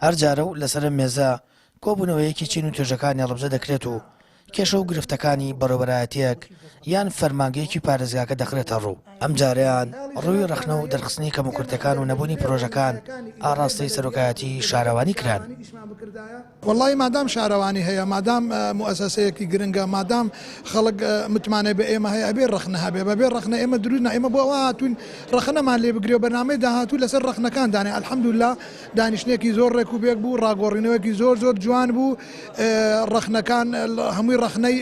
هەرجارە و لەسەر مێزە کۆبوونەوەیەکی چین و توێژەکانی هەڵبجە دەکرێت و کێشە و گرفتەکانی بەڕێوەبەرایەتیەک یان فەرمانگەیەکی پارێزگاکە دەخرێتە ڕوو. ئەم جاریان ڕووی ڕەخنە و دەرخستنی کەموکورتەکان و نەبوونی پرۆژەکان ئاڕاستەی سەرۆکایەتی شارەوانی کران. والله مادام شارەوانی هەیە، مادام موسسەیەکی گرنگە، مادام خەڵک متمانە بە ئێمە هەیە ئەبێ ڕەخنە هەبێ، بەبێ ڕەخنە ئێمە دروستنا ئێمە بۆ ئەوە هاتوون ڕەخنەمان لێ بگرێ و بەرنامەی داهاتوو لەسەر ڕەخنەکان دانێ. الحەمدوللا دانیشتێکی زۆر ڕێک و بێک بوو، ڕاگۆڕینەوەکی زۆر جوان بوو، ڕەخنەکان هەمووی ڕەخنەی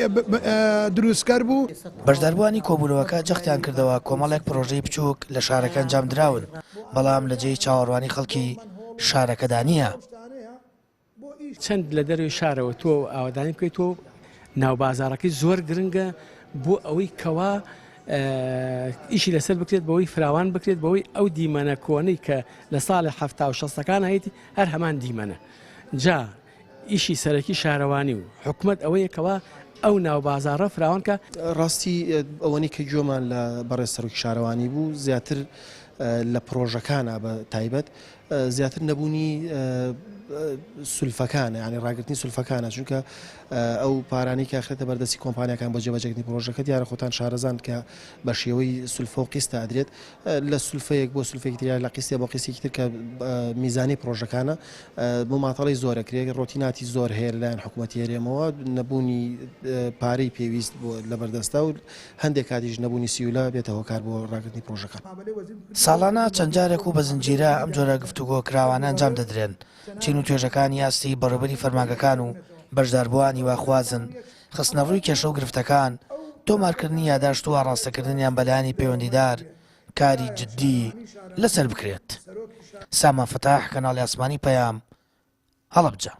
دروستکەر بوو. بەشداربووانی کۆبوونەوەکە جەختیان کردەوە کۆمەڵێک پرۆژەی بچووک لە شارەکە ئەنجام دراون، بەڵام لە جێی چاوەڕوانی خەڵکی شارەکەدا نییە. چەند لە دەروی شارەوە تۆ ئاوادانی بکەیت تۆ ناوبازارەکەی زۆر گرنگە بۆ ئەوەی کەوا ئیشی لەسەر بکرێت، بەوەی فراوان بکرێت، بەوەی ئەو دیمەنە کۆنەی کە لە ساڵی 70 و 60ەکان هەیەی هەر هەمان دیمەنە. جا ئیشی سەرەکی شارەوانی و حکومت ئەوەیەکەوە ئەو ناوبازارە فراوانکە. ڕاستی ئەوەی کە گوێمان لە بەڕێز سەرۆکی شارەوانی بوو زیاتر لە پرۆژەکانە بە تایبەت زیاتر نەبوونی سولفەکانە، ینی ڕاگررتنی سولفەکانە، چونکە ئەو پارانی کە خێتە بەردەستی کۆمپانیەکان بە جێبەجێکردنی پرۆژەکە دیارە خۆتان شارەزان کە بە شێوەی سولفە و قیستە ئەدرێت لە سولفەیەک بۆ سولفێکی تر لە قیستێ بۆ قیسێکی تر کە میزانی پرۆژەکانە بۆ ماتەڵی زۆرەکرێت، ڕۆتیناتی زۆر هەیە لەلایەن حکوومەتی هەرێمەوە، نەبوونی پارەی پێویست بۆ لە بەردەستا و هەندێک کاتیش نەبوونی سیولە بێتەوە کار بۆ ڕاگررتنی پرۆژەکان. ساڵانە چەند جارێک و بە زنجیرە ئەم جۆرە گفتوگۆ کراوانە ئەنجام دەدرێن. چین و توێژەکانی یاستی بەڕێوەبەری فەرمانگەکان و بەشداربووانی واخوازن، خستنەڕووی کێشە و گرفتەکان، تۆمارکردنی یاداشت و ئاڕاستەکردنیان بەلایانی پەیوەندیدار کاری جددی لەسەر بکرێت. سامان فتاح، کەناڵی ئاسمانی پەیام، هەڵەبجە.